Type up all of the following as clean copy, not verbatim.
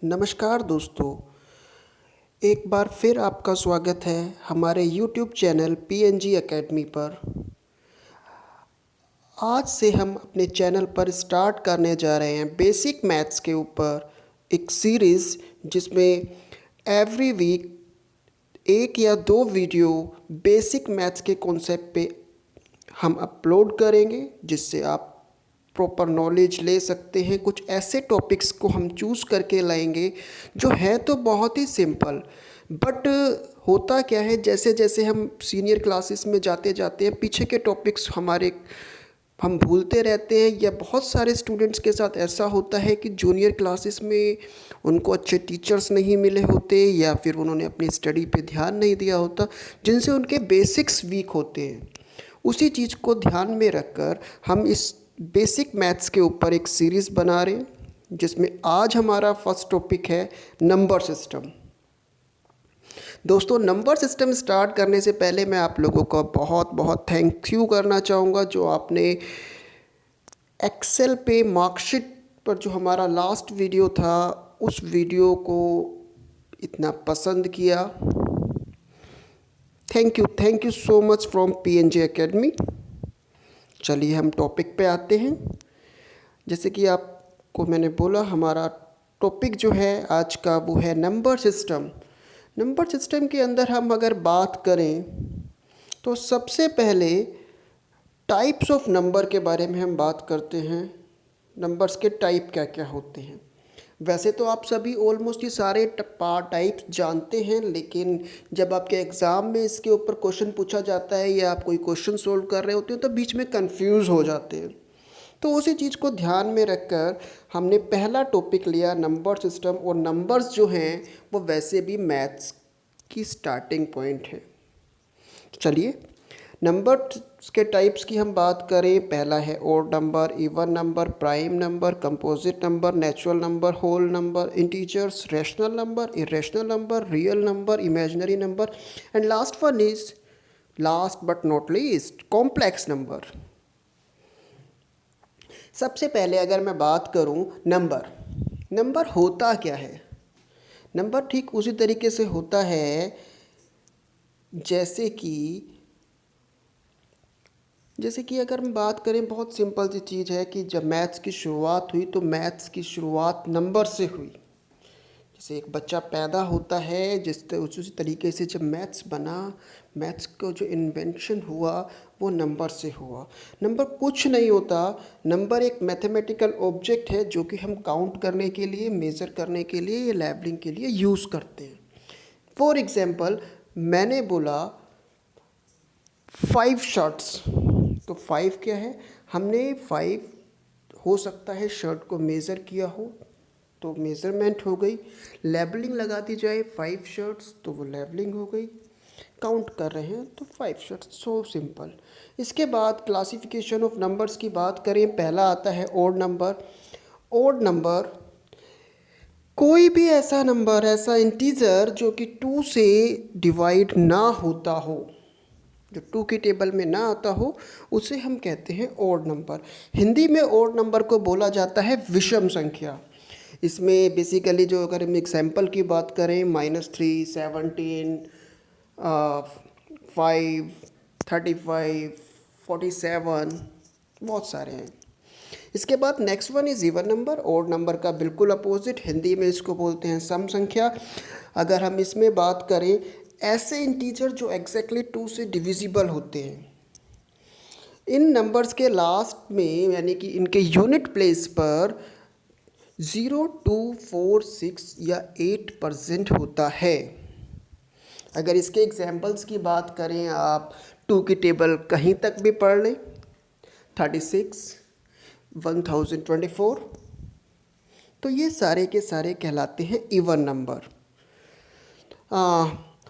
नमस्कार दोस्तों, एक बार फिर आपका स्वागत है हमारे यूट्यूब चैनल पीएनजी एकेडमी पर। आज से हम अपने चैनल पर स्टार्ट करने जा रहे हैं बेसिक मैथ्स के ऊपर एक सीरीज़, जिसमें एवरी वीक एक या दो वीडियो बेसिक मैथ्स के कॉन्सेप्ट पे हम अपलोड करेंगे, जिससे आप प्रॉपर नॉलेज ले सकते हैं। कुछ ऐसे टॉपिक्स को हम चूज़ करके लाएंगे जो है तो बहुत ही सिंपल, बट होता क्या है, जैसे जैसे हम सीनियर क्लासेस में जाते जाते हैं पीछे के टॉपिक्स हम भूलते रहते हैं, या बहुत सारे स्टूडेंट्स के साथ ऐसा होता है कि जूनियर क्लासेस में उनको अच्छे टीचर्स नहीं मिले होते, या फिर उन्होंने अपनी स्टडी पे ध्यान नहीं दिया होता, जिनसे उनके बेसिक्स वीक होते हैं। उसी चीज़ को ध्यान में रखकर हम इस बेसिक मैथ्स के ऊपर एक सीरीज़ बना रहे हैं, जिसमें आज हमारा फर्स्ट टॉपिक है नंबर सिस्टम। दोस्तों, नंबर सिस्टम स्टार्ट करने से पहले मैं आप लोगों का बहुत बहुत थैंक यू करना चाहूँगा, जो आपने एक्सेल पे मार्कशीट पर जो हमारा लास्ट वीडियो था उस वीडियो को इतना पसंद किया। Thank you so much from PNG academy. चलिए हम टॉपिक पे आते हैं। जैसे कि आपको मैंने बोला, हमारा टॉपिक जो है आज का वो है नंबर सिस्टम। नंबर सिस्टम के अंदर हम अगर बात करें तो सबसे पहले टाइप्स ऑफ नंबर के बारे में हम बात करते हैं। नंबर्स के टाइप क्या क्या होते हैं। वैसे तो आप सभी ऑलमोस्ट ये सारे टाइप्स जानते हैं, लेकिन जब आपके एग्ज़ाम में इसके ऊपर क्वेश्चन पूछा जाता है या आप कोई क्वेश्चन सोल्व कर रहे होते हैं तो बीच में कंफ्यूज हो जाते हैं। तो उसी चीज़ को ध्यान में रखकर हमने पहला टॉपिक लिया नंबर सिस्टम। और नंबर्स जो हैं वो वैसे भी मैथ्स की स्टार्टिंग पॉइंट है। चलिए नंबर्स के टाइप्स की हम बात करें। पहला है odd number, even number, prime number, composite number, natural number, whole number, integers, rational number, irrational number, real number, imaginary number, and last one is last but not least complex number. सबसे पहले अगर मैं बात करूं number होता क्या है। Number ठीक उसी तरीके से होता है जैसे कि अगर हम बात करें, बहुत सिंपल सी चीज़ है कि जब मैथ्स की शुरुआत हुई तो मैथ्स की शुरुआत नंबर से हुई। जैसे एक बच्चा पैदा होता है, उसी तरीके से जब मैथ्स बना, मैथ्स को जो इन्वेंशन हुआ वो नंबर से हुआ। नंबर कुछ नहीं होता, नंबर एक मैथमेटिकल ऑब्जेक्ट है जो कि हम काउंट करने के लिए, मेज़र करने के लिए या लेवलिंग के लिए यूज़ करते हैं। फॉर एग्ज़ाम्पल, मैंने बोला 5 शर्ट्स, तो 5 क्या है, हमने 5 हो सकता है शर्ट को मेज़र किया हो तो मेज़रमेंट हो गई। लेबलिंग लगा दी जाए 5 शर्ट्स तो वो लेबलिंग हो गई। काउंट कर रहे हैं तो 5 शर्ट्स, सो सिंपल। इसके बाद क्लासिफिकेशन ऑफ नंबर्स की बात करें, पहला आता है ऑड नंबर। ऑड नंबर कोई भी ऐसा नंबर, ऐसा इंटीजर जो कि 2 से डिवाइड ना होता हो, जो 2 की टेबल में ना आता हो, उसे हम कहते हैं ऑड नंबर। हिंदी में ऑड नंबर को बोला जाता है विषम संख्या। इसमें बेसिकली जो अगर हम एग्जाम्पल की बात करें, -3, 17, 5, 35, 47, बहुत सारे हैं। इसके बाद next one is even number. Odd number का बिल्कुल अपोजिट, हिंदी में इसको बोलते हैं सम संख्या। अगर हम इसमें बात करें, ऐसे इंटीजर जो एग्जैक्टली 2 से डिविजिबल होते हैं। इन नंबर्स के लास्ट में, यानी कि इनके यूनिट प्लेस पर 0, 2, 4, 6 या 8% होता है। अगर इसके एग्जाम्पल्स की बात करें, आप 2 की टेबल कहीं तक भी पढ़ लें, 36, 1024, तो ये सारे के सारे कहलाते हैं इवन नंबर।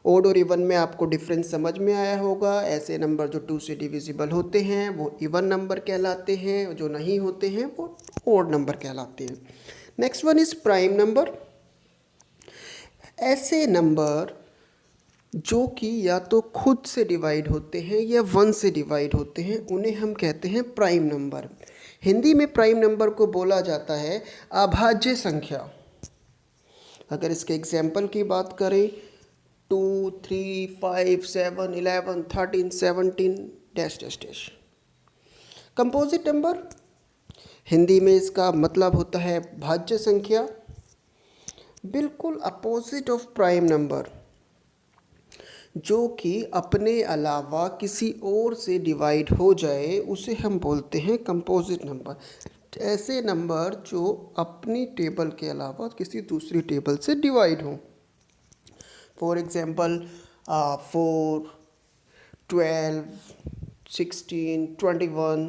ओड और इवन में आपको डिफरेंस समझ में आया होगा। ऐसे नंबर जो 2 से डिविजिबल होते हैं वो इवन नंबर कहलाते हैं, जो नहीं होते हैं वो ओड नंबर कहलाते हैं। Next one is prime number. ऐसे नंबर जो कि या तो खुद से डिवाइड होते हैं या 1 से डिवाइड होते हैं, उन्हें हम कहते हैं प्राइम नंबर। हिंदी में प्राइम नंबर को बोला जाता है अभाज्य संख्या। अगर इसके एग्जाम्पल की बात करें 2, 3, 5, 7, 11, 13, 17 dash dash dash. Composite number Hindi में इसका मतलब होता है भाज्य संख्या, बिल्कुल अपोजिट ऑफ प्राइम नंबर, जो कि अपने अलावा किसी और से डिवाइड हो जाए उसे हम बोलते हैं कंपोजिट नंबर। ऐसे नंबर जो अपनी टेबल के अलावा किसी दूसरी टेबल से डिवाइड हों। For example 4, 12, 16, 21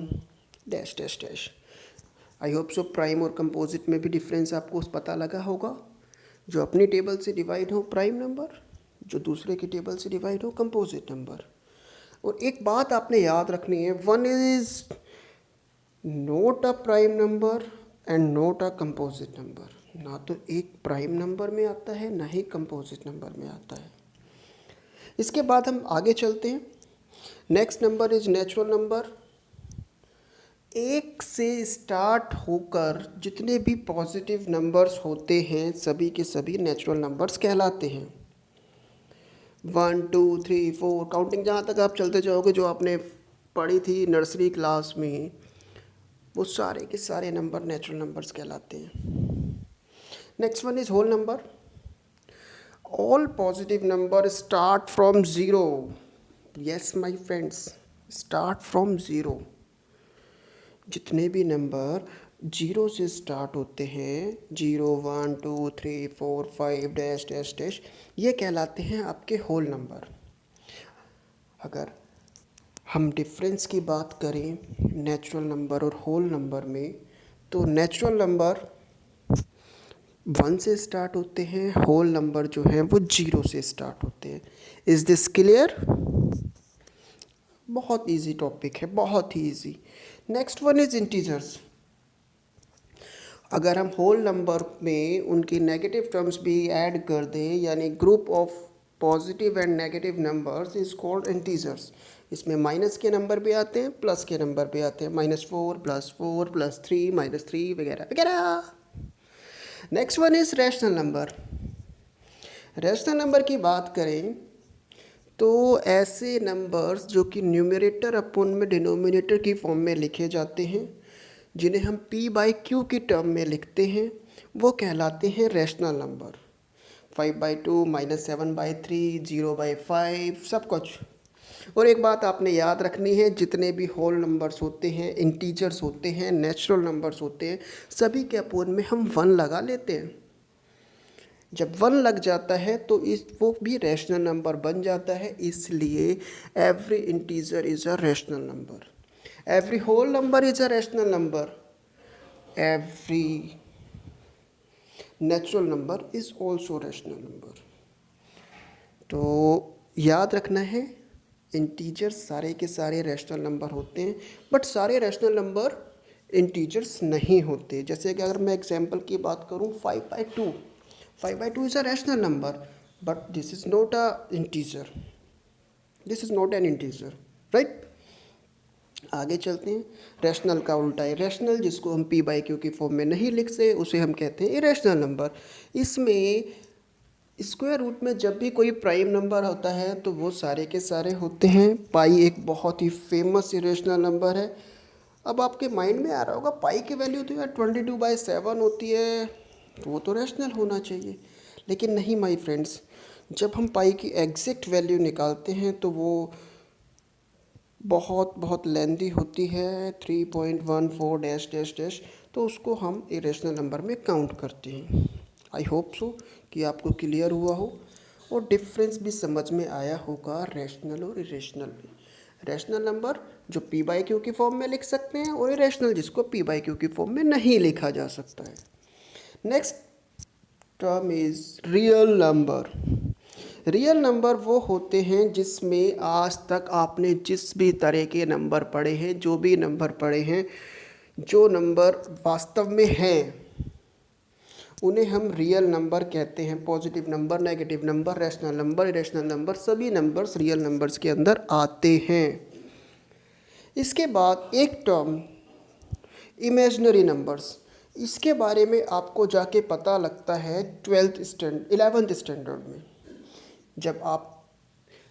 dash dash dash. I hope so prime और कंपोजिट में भी डिफरेंस आपको पता लगा होगा। जो अपनी टेबल से डिवाइड हो प्राइम नंबर, जो दूसरे की टेबल से डिवाइड हो कंपोजिट नंबर। और एक बात आपने याद रखनी है, 1 is note a prime number and note a composite number. ना तो एक प्राइम नंबर में आता है, ना ही कंपोजिट नंबर में आता है। इसके बाद हम आगे चलते हैं। Next number is natural number. एक से स्टार्ट होकर जितने भी पॉजिटिव नंबर्स होते हैं सभी के सभी नेचुरल नंबर्स कहलाते हैं। 1, 2, 3, 4 काउंटिंग जहाँ तक आप चलते जाओगे जो आपने पढ़ी थी नर्सरी क्लास में, वो सारे के सारे नंबर नेचुरल नंबर्स कहलाते हैं। Next one is whole number. All positive number start from zero. Yes my friends, start from zero. जितने भी नंबर जीरो से स्टार्ट होते हैं, 0, 1, 2, 3, 4, 5 डैश डैश डैश, ये कहलाते हैं आपके होल नंबर। अगर हम डिफरेंस की बात करें नेचुरल नंबर और होल नंबर में, तो नेचुरल नंबर 1 से स्टार्ट होते हैं, होल नंबर जो हैं वो 0 से स्टार्ट होते हैं। Is this clear? बहुत इजी टॉपिक है, बहुत ही easy. Next one is integers. अगर हम होल नंबर में उनकी नेगेटिव टर्म्स भी ऐड कर दें, यानी group of positive and negative numbers is called integers. इसमें माइनस के नंबर भी आते हैं, प्लस के नंबर भी आते हैं, -4, +4, +3, -3 वगैरह वगैरह। Next one is rational number. Rational number की बात करें तो ऐसे नंबर्स जो कि न्यूमरेटर अपन में डिनोमिनेटर की फॉर्म में लिखे जाते हैं, जिन्हें हम p/q की टर्म में लिखते हैं, वो कहलाते हैं रैशनल नंबर। 5/2, -7/3, 0/5 सब कुछ। और एक बात आपने याद रखनी है, जितने भी होल नंबर्स होते हैं, इंटीजर्स होते हैं, नेचुरल नंबर्स होते हैं, सभी के अपोन में हम 1 लगा लेते हैं। जब 1 लग जाता है तो इस वो भी रैशनल नंबर बन जाता है। इसलिए every integer is a rational number, every whole number is a rational number, every natural number is also rational number. तो याद रखना है, इंटीजर्स सारे के सारे रैशनल नंबर होते हैं, बट सारे रैशनल नंबर इंटीजर्स नहीं होते। जैसे कि अगर मैं एग्जांपल की बात करूं 5/2, 5/2 is a rational number, but this is not a integer. This is not an integer, right? आगे चलते हैं। रैशनल का उल्टा है रैशनल, जिसको हम p/q की फॉर्म में नहीं लिख सकते, उसे हम कहते हैं इरेशनल नंबर। इसमें स्क्वायर रूट में जब भी कोई प्राइम नंबर होता है तो वो सारे के सारे होते हैं। पाई एक बहुत ही फेमस इरेशनल नंबर है। अब आपके माइंड में आ रहा होगा पाई की वैल्यू तो यार 22/7 होती है, तो वो तो रैशनल होना चाहिए। लेकिन नहीं माय फ्रेंड्स, जब हम पाई की एग्जैक्ट वैल्यू निकालते हैं तो वो बहुत बहुत लेंदी होती है, 3.14 डैश डैश डैश, तो उसको हम इरेशनल नंबर में काउंट करते हैं। आई होप सो कि आपको क्लियर हुआ हो और डिफरेंस भी समझ में आया होगा रैशनल और इरेशनल में। रैशनल नंबर जो p/q की फॉर्म में लिख सकते हैं, और इरेशनल जिसको p/q की फॉर्म में नहीं लिखा जा सकता है। Next term is real number. Real number वो होते हैं जिसमें आज तक आपने जिस भी तरह के नंबर पढ़े हैं, जो भी नंबर पढ़े हैं, जो नंबर वास्तव में हैं, उन्हें हम रियल नंबर कहते हैं। Positive number, negative number, rational number, irrational number, सभी नंबर्स रियल नंबर्स के अंदर आते हैं। इसके बाद एक टर्म इमेजिनरी नंबर्स। इसके बारे में आपको जाके पता लगता है 11th स्टैंडर्ड में, जब आप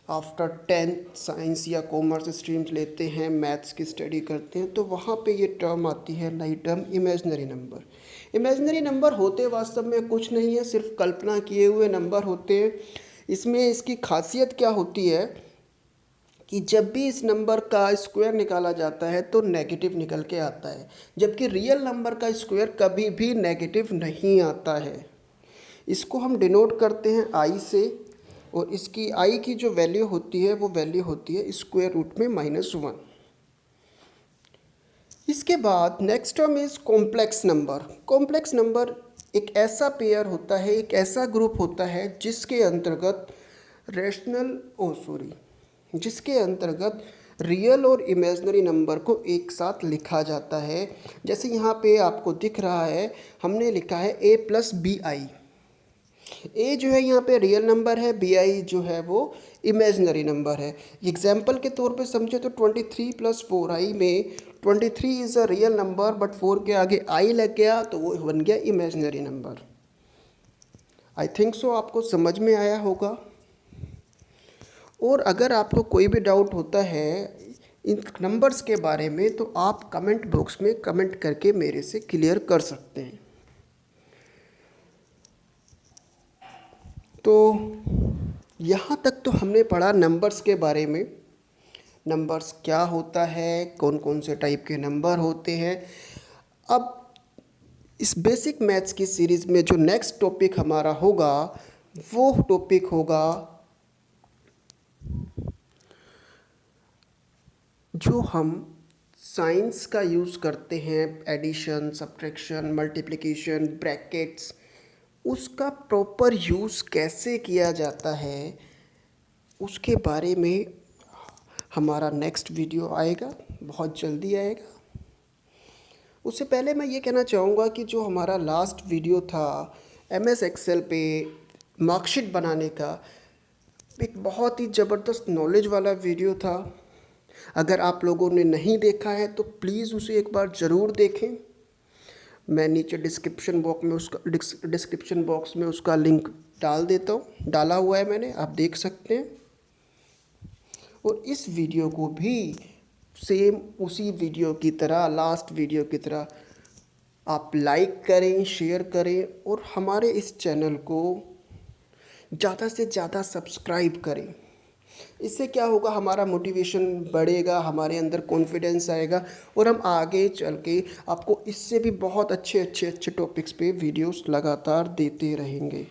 आफ्टर 10th साइंस या कॉमर्स स्ट्रीम्स लेते हैं, मैथ्स की स्टडी करते हैं, तो वहाँ पे ये टर्म आती है, नई term, imaginary number. Imaginary number होते वास्तव में कुछ नहीं है, सिर्फ कल्पना किए हुए नंबर होते हैं। इसमें इसकी खासियत क्या होती है कि जब भी इस नंबर का स्क्वायर निकाला जाता है तो नेगेटिव निकल के आता है, जबकि रियल नंबर का स्क्वायर कभी भी नेगेटिव नहीं आता है। इसको हम डिनोट करते हैं आई से, और इसकी आई की जो वैल्यू होती है वो वैल्यू होती है स्क्वायर रूट में -1। इसके बाद next term is complex number. Complex number एक ऐसा पेयर होता है, एक ऐसा ग्रुप होता है जिसके अंतर्गत जिसके अंतर्गत रियल और इमेजिनरी नंबर को एक साथ लिखा जाता है। जैसे यहाँ पे आपको दिख रहा है, हमने लिखा है a+bi। ए जो है यहाँ पे रियल नंबर है, bi जो है वो इमेजिनरी नंबर है। एग्जाम्पल के तौर पे समझे तो 23 + 4i में 23 is a real number, but 4 के आगे i लग गया तो वो बन गया imaginary number. I think so आपको समझ में आया होगा। और अगर आपको कोई भी डाउट होता है इन नंबर्स के बारे में तो आप कमेंट बॉक्स में कमेंट करके मेरे से क्लियर कर सकते हैं। तो यहाँ तक तो हमने पढ़ा नंबर्स के बारे में, नंबर्स क्या होता है, कौन कौन से टाइप के नंबर होते हैं। अब इस बेसिक मैथ्स की सीरीज़ में जो नेक्स्ट टॉपिक हमारा होगा वो टॉपिक होगा जो हम साइंस का यूज़ करते हैं, एडिशन, सब्ट्रैक्शन, मल्टीप्लिकेशन, ब्रैकेट्स, उसका प्रॉपर यूज़ कैसे किया जाता है उसके बारे में हमारा नेक्स्ट वीडियो आएगा, बहुत जल्दी आएगा। उससे पहले मैं ये कहना चाहूँगा कि जो हमारा लास्ट वीडियो था MS एक्सेल पे मार्कशीट बनाने का, एक बहुत ही ज़बरदस्त नॉलेज वाला वीडियो था। अगर आप लोगों ने नहीं देखा है तो प्लीज़ उसे एक बार ज़रूर देखें। मैं नीचे डिस्क्रिप्शन बॉक्स में उसका लिंक डाल देता हूँ, डाला हुआ है मैंने, आप देख सकते हैं। और इस वीडियो को भी सेम उसी वीडियो की तरह, लास्ट वीडियो की तरह आप लाइक करें, शेयर करें और हमारे इस चैनल को ज़्यादा से ज़्यादा सब्सक्राइब करें। इससे क्या होगा, हमारा मोटिवेशन बढ़ेगा, हमारे अंदर कॉन्फिडेंस आएगा और हम आगे चल के आपको इससे भी बहुत अच्छे टॉपिक्स पे वीडियोस लगातार देते रहेंगे।